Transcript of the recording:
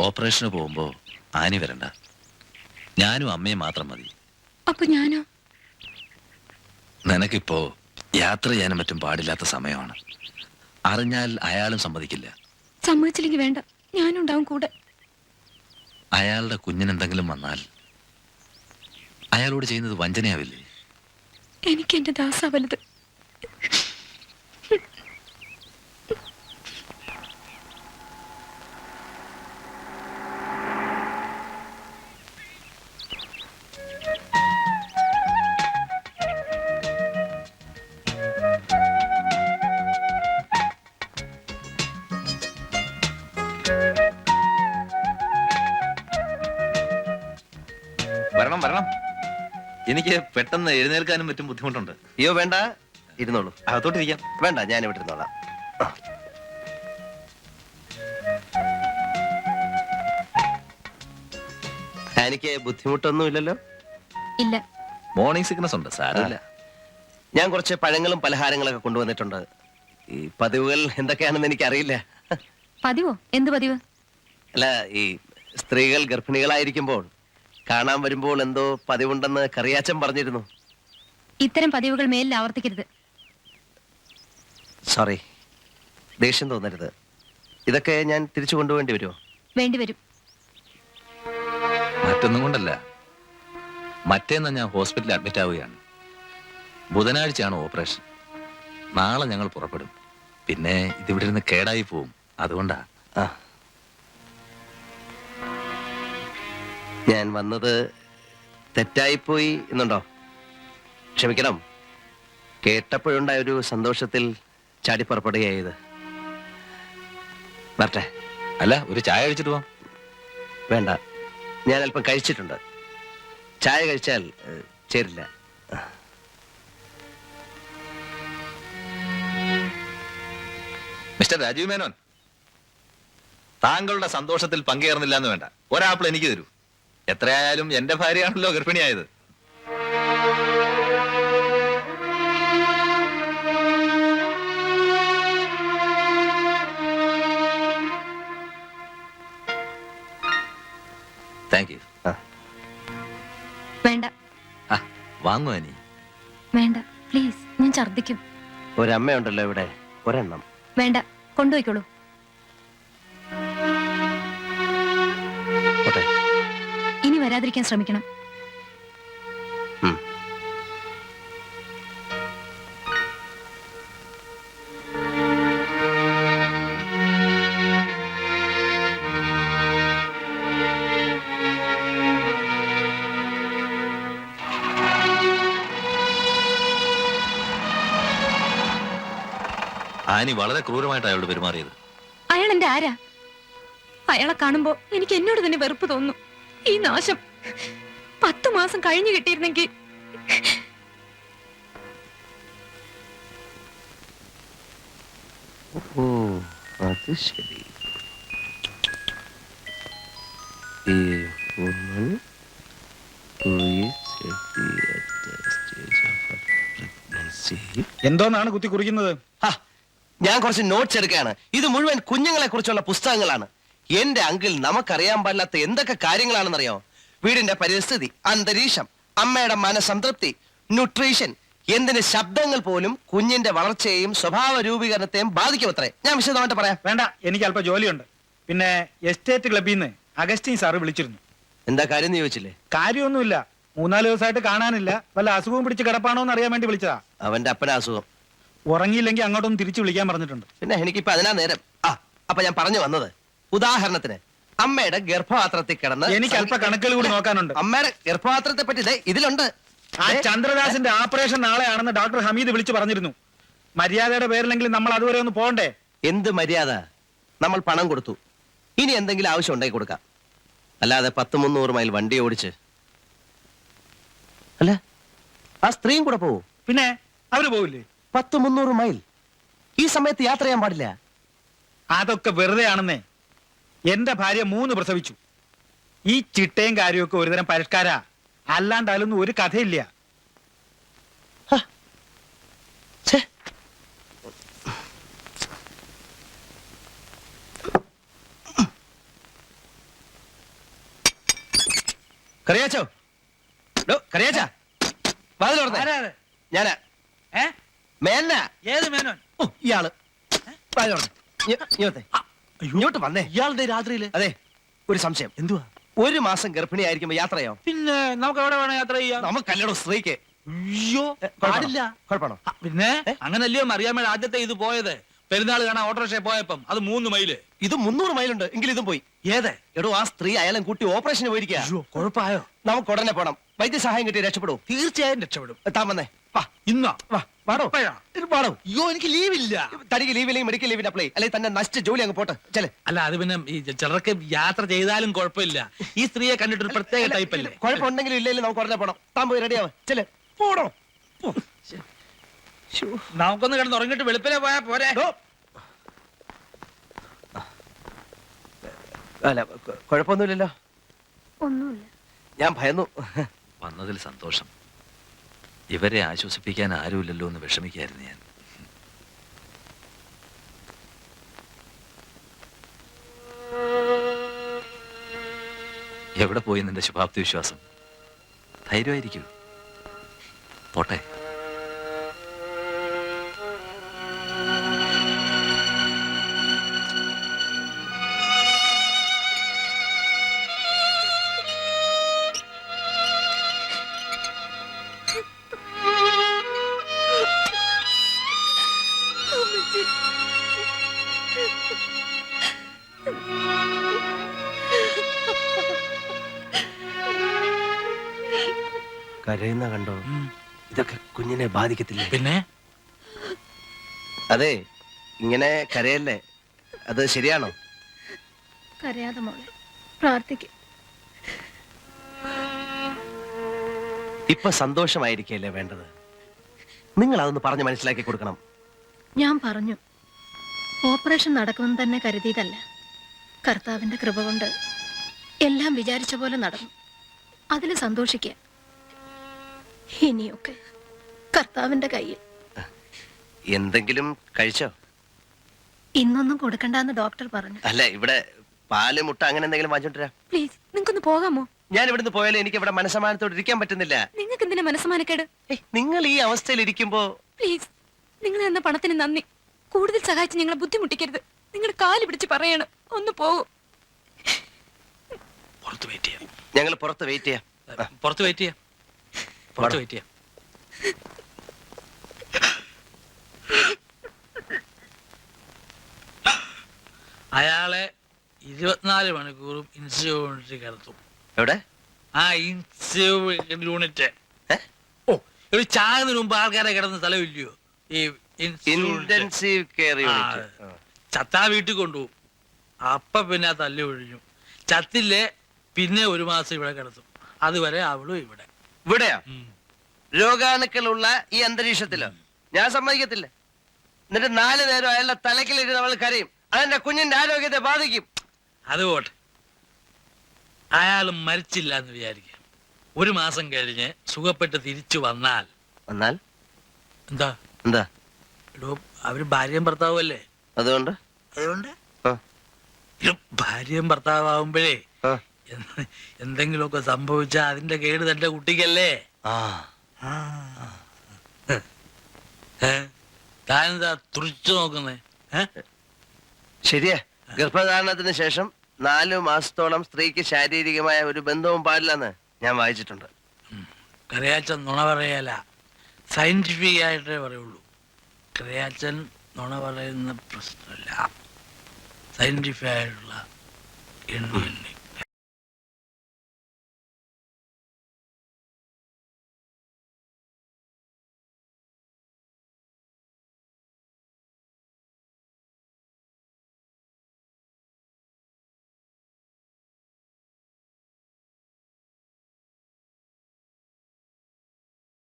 ഓപ്പറേഷന് പോകുമ്പോ ആനി വരണ്ട. ഞാനും അമ്മയും മാത്രം മതി. അപ്പൊ ഞാനോ? നിനക്കിപ്പോ യാത്ര ചെയ്യാനും മറ്റും പാടില്ലാത്ത സമയമാണ്. അറിഞ്ഞാൽ അയാളും സമ്മതിക്കില്ല. സമ്മതിച്ചില്ലെങ്കിൽ വേണ്ട, ഞാനുണ്ടാവും കൂടെ. അയാളുടെ കുഞ്ഞിനെന്തെങ്കിലും വന്നാൽ അയാളോട് ചെയ്യുന്നത് വഞ്ചനയാവില്ലേ? എനിക്ക് എന്റെ ദാസ വലുത്. വരണം വരണം. എനിക്ക് പെട്ടെന്ന് എഴുന്നേൽക്കാനും മറ്റും ബുദ്ധിമുട്ടുണ്ട്. അയ്യോ വേണ്ട, ഇരുന്നോളൂ. അകത്തോട്ടിരിക്കാം. വേണ്ട, ഞാൻ ഇവിടെ ഇരുന്നോളാം. എനിക്ക് ബുദ്ധിമുട്ടൊന്നും ഇല്ലല്ലോ? ഇല്ല. മോർണിംഗ് സിക്നസ് ഉണ്ട്, സാരമില്ല. ഞാൻ കുറച്ച് പഴങ്ങളും പലഹാരങ്ങളൊക്കെ കൊണ്ടുവന്നിട്ടുണ്ട്. ഈ പതിവുകൾ എന്തൊക്കെയാണെന്ന് എനിക്കറിയില്ല. പതിവോ? എന്ത് പതിവ്? അല്ല, ഈ സ്ത്രീകൾ ഗർഭിണികളായിരിക്കുമ്പോൾ കാണാൻ വരുമ്പോൾ എന്തോ പതിവുണ്ടെന്ന് കറിയാച്ചൻ പറഞ്ഞിരുന്നു. ഇത്തരം പതിവുകൾ മേലിൽ ആവർത്തിക്കരുത്. സോറി, ദേഷ്യം തോന്നരുത്. ഇതൊക്കെ ഞാൻ തിരിച്ചു കൊണ്ടുപോകേണ്ടി വരുമോ? വേണ്ടിവരും. മറ്റൊന്നും കൊണ്ടല്ല. മറ്റേന്ന് ഞാൻ ഹോസ്പിറ്റലിൽ അഡ്മിറ്റ് ആവുകയാണ്. ബുധനാഴ്ചയാണ് ഓപ്പറേഷൻ. നാളെ ഞങ്ങൾ പുറപ്പെടും. പിന്നെ ഇതിവിടെ ഇരുന്ന് കേടായി പോവും. അതുകൊണ്ടാ. ഞാൻ വന്നത് തെറ്റായിപ്പോയി എന്നുണ്ടോ? ക്ഷമിക്കണം. കേട്ടപ്പോഴുണ്ടായ ഒരു സന്തോഷത്തിൽ ചാടിപ്പുറപ്പെടുകയായത്. വരട്ടെ. അല്ല, ഒരു ചായ കഴിച്ചിട്ട് പോവാം. വേണ്ട, ഞാൻ അല്പം കഴിച്ചിട്ടുണ്ട്. ചായ കഴിച്ചാൽ ചേരില്ല. മിസ്റ്റർ രാജീവ് മേനോൻ, താങ്കളുടെ സന്തോഷത്തിൽ പങ്കുചേർന്നില്ല എന്ന് വേണ്ട. ഒരാപ്പിൾ എനിക്ക് തരൂ. എത്രയായാലും എന്റെ ഭാര്യയാണല്ലോ ഗർഭിണിയായത്. Thank you. വേണ്ട. വാങ്ങുവാ നീ? വേണ്ട പ്ലീസ്, ഞാൻ ഛർദ്ദിക്കും. ഒരമ്മയുണ്ടല്ലോ ഇവിടെ, ഒരെണ്ണം. വേണ്ട, കൊണ്ടുപോയിക്കോളൂ. ഇനി വരാതിരിക്കാൻ ശ്രമിക്കണം. ആനി വളരെ ക്രൂരമായിട്ട് അയാളോട് പെരുമാറിയത്. അയാൾ എന്റെ ആരാ? അയാളെ കാണുമ്പോ എനിക്ക് എന്നോട് തന്നെ വെറുപ്പ് തോന്നുന്നു. ഈ നാശം 10 മാസം കഴിഞ്ഞു കിട്ടിയിരുന്നെങ്കിൽ. അത് ശരി. എന്തോന്നാണ് കുത്തി കുറിക്കുന്നത്? ഞാൻ കുറച്ച് നോട്ട്സ് എടുക്കുകയാണ്. ഇത് മുഴുവൻ കുഞ്ഞുങ്ങളെ കുറിച്ചുള്ള പുസ്തകങ്ങളാണ്. എന്റെ അങ്കിൾ നമുക്കറിയാൻ പാടില്ലാത്ത എന്തൊക്കെ കാര്യങ്ങളാണെന്നറിയോ? വീടിന്റെ പരിസ്ഥിതി, അന്തരീക്ഷം, അമ്മയുടെ മനസംതൃപ്തി, ന്യൂട്രീഷൻ, എന്തിന് ശബ്ദങ്ങൾ പോലും കുഞ്ഞിന്റെ വളർച്ചയെയും സ്വഭാവ രൂപീകരണത്തെയും ബാധിക്കുമത്രേ. ഞാൻ വിശദമായിട്ട് പറയാം. വേണ്ട, എനിക്ക് അല്പം ജോലിയുണ്ട്. പിന്നെ എസ്റ്റേറ്റ് ക്ലബിൽ നിന്ന് അഗസ്റ്റിൻ സാറ് വിളിച്ചിരുന്നു. എന്താ കാര്യം എന്ന് ചോദിച്ചില്ലേ? കാര്യമൊന്നുമില്ല. 3-4 ദിവസമായിട്ട് കാണാനില്ല. വല്ല അസുഖവും പിടിച്ച് കിടപ്പാണോ എന്ന് അറിയാൻ വേണ്ടി വിളിച്ചതാ. അവന്റെ അപ്പന അസുഖം. ഉറങ്ങിയില്ലെങ്കിൽ അങ്ങോട്ടൊന്ന് തിരിച്ചു വിളിക്കാൻ പറഞ്ഞിട്ടുണ്ട്. പിന്നെ എനിക്കിപ്പോ അതിനാ നേരം. അപ്പൊ ഞാൻ പറഞ്ഞു വന്നത്, ഉദാഹരണത്തിന് അമ്മയുടെ ഗർഭപാത്രത്തിൽ കിടന്ന് എനിക്ക് അല്പ കണക്കുകൾ കൂടി നോക്കാനുണ്ട്. അമ്മയുടെ ഗർഭപാത്രത്തെ പറ്റി ഇതിലുണ്ട്. ആ ചന്ദ്രദാസിന്റെ ഓപ്പറേഷൻ നാളെയാണെന്ന് ഡോക്ടർ ഹമീദ് വിളിച്ചു പറഞ്ഞിരുന്നു. മര്യാദയുടെ പേരിലെങ്കിലും നമ്മൾ അതുവരെ ഒന്ന് പോകണ്ടേ? എന്ത് മര്യാദ? നമ്മൾ പണം കൊടുത്തു. ഇനി എന്തെങ്കിലും ആവശ്യം ഉണ്ടായി കൊടുക്കാം. അല്ലാതെ 100-300 മൈൽ വണ്ടി ഓടിച്ച്. അല്ല, ആ സ്ത്രീയും കൂടെ പോവൂ? പിന്നെ അവര് പോവില്ലേ? 100-300 മൈൽ ഈ സമയത്ത് യാത്ര ചെയ്യാൻ പാടില്ല. അതൊക്കെ വെറുതെ ആണെന്നേ. എന്റെ ഭാര്യ 3 പ്രസവിച്ചു. ഈ ചിട്ടയും കാര്യമൊക്കെ ഒരുതരം പരിഷ്കാര. അല്ലാണ്ടാലൊന്നും ഒരു കഥയില്ല. കറിയാച്ചോ കറിയാച്ച വാതിൽ തുറന്നേ. ആരാത്? ഞാനാ ഏ? മേന. ഏത് മേനോൻ? ഓ ഇയാള് വാതിൽ തുറന്നേ. ഇങ്ങോട്ടേ ഇങ്ങോട്ട് വന്നേ. ഇയാളുടെ രാത്രിയില് അതെ, ഒരു സംശയം. എന്തുവാ? ഒരു മാസം ഗർഭിണിയായിരിക്കുമ്പോ യാത്രയോ? പിന്നെ നമുക്ക് എവിടെ വേണം യാത്ര ചെയ്യാം. നമുക്കല്ലടോ സ്ത്രീക്ക്. അയ്യോ പാടില്ല. കുഴപ്പമാണോ? പിന്നെ അങ്ങനല്ലയോ അറിയാമേ ആദ്യത്തെ ഇത് പോയത്. പെരുന്നാൾ കാണാൻ ഓട്ടോറിക്ഷ പോയപ്പം അത് 3 മൈല്. ഇത് 300 മൈലുണ്ട്. എങ്കിലും ഇതും പോയി. ഏത്? എടോ, ആ സ്ത്രീ അയാളും കൂട്ടി ഓപ്പറേഷന് പോയിരിക്കുക. അയ്യോ കുഴപ്പമായോ? നമുക്ക് ഉടനെ പോണം. വൈദ്യസഹായം കിട്ടി രക്ഷപ്പെടൂ. തീർച്ചയായും രക്ഷപ്പെടും. താൻ വന്നേ. വാ ഇന്നോ? വാ വാടോ. ഇപ്പഴാ? വാടോ. അയ്യോ എനിക്ക് ലീവില്ല. തനിക്ക് ലീവില്ലെങ്കിൽ മെഡിക്കൽ ലീവിന് അപ്ലൈ, അല്ലെങ്കിൽ തന്നെ നശിച്ച ജോലി അങ്ങ് പോട്ടെ. ചെല്. അല്ല അത് പിന്നെ ഈ ചിലർക്ക് യാത്ര ചെയ്താലും കുഴപ്പമില്ല. ഈ സ്ത്രീയെ കണ്ടിട്ട് ഒരു പ്രത്യേക ടൈപ്പ് അല്ലേ? കുഴപ്പമുണ്ടെങ്കിലും ഇല്ലെങ്കിലും നമുക്ക് ഉടനെ പോണം. താൻ പോയി റെഡിയാവും. ചെല്. പോടോ. പോ. ശ്ശോ. നമുക്കൊന്ന് കിടന്ന് ഉറങ്ങിട്ട് വെളുപ്പിനെ പോയാ പോരെ. ഡോ. അല്ല കുഴപ്പമൊന്നുമില്ലല്ലോ. ഒന്നുമില്ല. ഞാൻ ഭയന്നു. വന്നതിൽ സന്തോഷം. ഇവരെ ആശ്വസിപ്പിക്കാൻ ആരുമില്ലല്ലോ എന്ന് വിഷമിക്കായിരുന്നു ഞാൻ. എവിടെ പോയി നിന്റെ ശുഭാപ്തി വിശ്വാസം? ധൈര്യമായിരിക്കൂ. പോട്ടെ. കരയുന്ന കണ്ടോ? ഇതൊക്കെ കുഞ്ഞിനെ ബാധിക്കത്തില്ലേ? പിന്നെ അതെ, ഇങ്ങനെ കരയല്ലേ. അത് ശരിയാണോ? കരയാതെ മോളെ, പ്രാർത്ഥിക്കും. ഇപ്പൊ സന്തോഷമായിരിക്കല്ലേ വേണ്ടത്. നിങ്ങൾ അതൊന്ന് പറഞ്ഞ് മനസ്സിലാക്കി കൊടുക്കണം. ഞാൻ പറഞ്ഞു, ഓപ്പറേഷൻ നടക്കുമെന്ന് തന്നെ കരുതിയതല്ല. കർത്താവിന്റെ കൃപ കൊണ്ട് എല്ലാം വിചാരിച്ച പോലെ നടന്നു. അതിൽ സന്തോഷിക്കുക. ഇനിയൊക്കെ കർത്താവിന്റെ കയ്യിൽ. എന്തെങ്കിലും കഴിച്ചോ? ഇന്നൊന്നും കൊടുക്കണ്ടെന്ന് ഡോക്ടർ പറഞ്ഞു. അല്ല, ഇവിടെ പാല് മുട്ട അങ്ങനെ എന്തെങ്കിലും വാങ്ങിച്ചോണ്ടിരാ. പ്ലീസ്, നിങ്ങൾക്കൊന്ന് പോകാമോ? ഞാൻ ഇവിടുന്ന് പോയാലും എനിക്ക് ഇവിടെ മനസ്സമാനത്തോട് ഇരിക്കാൻ പറ്റുന്നില്ല. നിങ്ങൾക്ക് എന്തിനാ മനസ്സമാനക്കേട്? നിങ്ങൾ ഈ അവസ്ഥയിൽ ഇരിക്കുമ്പോ പ്ലീസ്, നിങ്ങൾ തന്ന പണത്തിന് നന്ദി. കൂടുതൽ സഹായിച്ച് ഞങ്ങളെ ബുദ്ധിമുട്ടിക്കരുത്. നിങ്ങളുടെ കാല് പിടിച്ച് പറയണം, ഒന്ന് പോകും. പുറത്ത് വെയിറ്റ് ചെയ്യാം. ഞങ്ങൾ പുറത്ത് വെയിറ്റ് ചെയ്യാം. പുറത്ത് വെയിറ്റ് ചെയ്യാം. പുറത്ത് വെയിറ്റ് ചെയ്യാം. അയാളെ 24 മണിക്കൂറും ഇൻസ്യൂ യൂണിറ്റ് കിടത്തും. എവിടെ? ആ ഇൻസ്യൂ യൂണിറ്റ്. ഏ? ഓ, ഒരു ചാകുന്നതിന് മുമ്പ് ആൾക്കാരെ കിടന്ന സ്ഥലമില്ലയോ ഈ ഇന്റൻസീവ് കെയർ യൂണിറ്റ്. ചത്താ വീട്ടിൽ കൊണ്ടുപോകും. അപ്പ പിന്നെ ആ തല്ലി ഒഴിഞ്ഞു. ചത്തില്ലേ പിന്നെ 1 മാസം ഇവിടെ കിടത്തും. അതുവരെ അവളും ഇവിടെ. ഇവിടെയാ? രോഗാണുക്കളുള്ള ഈ അന്തരീക്ഷത്തിലോ? ഞാൻ സമ്മതിക്കത്തില്ല. എന്നിട്ട് 4 നേരം അയാളുടെ തലക്കിലിരുന്ന് അവൾ കരയും. അതെന്റെ കുഞ്ഞിന്റെ ആരോഗ്യത്തെ ബാധിക്കും. അതുപോട്ടെ, അയാൾ മരിച്ചില്ല എന്ന് വിചാരിക്കാം. 1 മാസം കഴിഞ്ഞ് സുഖപ്പെട്ട് തിരിച്ചു വന്നാൽ എന്നാൽ എന്താ? എന്താ? എടോ, അവര് ഭാര്യയും ഭർത്താവും അല്ലേ? അതുകൊണ്ട് അതുകൊണ്ട് ആ, ഭാര്യയും ഭർത്താവുമ്പോഴേ ആ, എന്തെങ്കിലുമൊക്കെ സംഭവിച്ചാ അതിന്റെ കേട് തന്റെ കുട്ടിക്കല്ലേ. ആ. താനെന്താ തുറിച്ചു നോക്കുന്നേ? ശരിയാ. ഗർഭധാരണത്തിന് ശേഷം 4 മാസത്തോളം സ്ത്രീക്ക് ശാരീരികമായ ഒരു ബന്ധവും പാടില്ലെന്ന് ഞാൻ വായിച്ചിട്ടുണ്ട്. കറിയാച്ചൻ നുണ പറയല, സയന്റിഫിക് ആയിട്ടേ പറയുള്ളൂ. കറിയാച്ചൻ നുണ പറയുന്ന പ്രശ്നമില്ല. സയന്റിഫിക് ആയിട്ടുള്ള എണ്ണ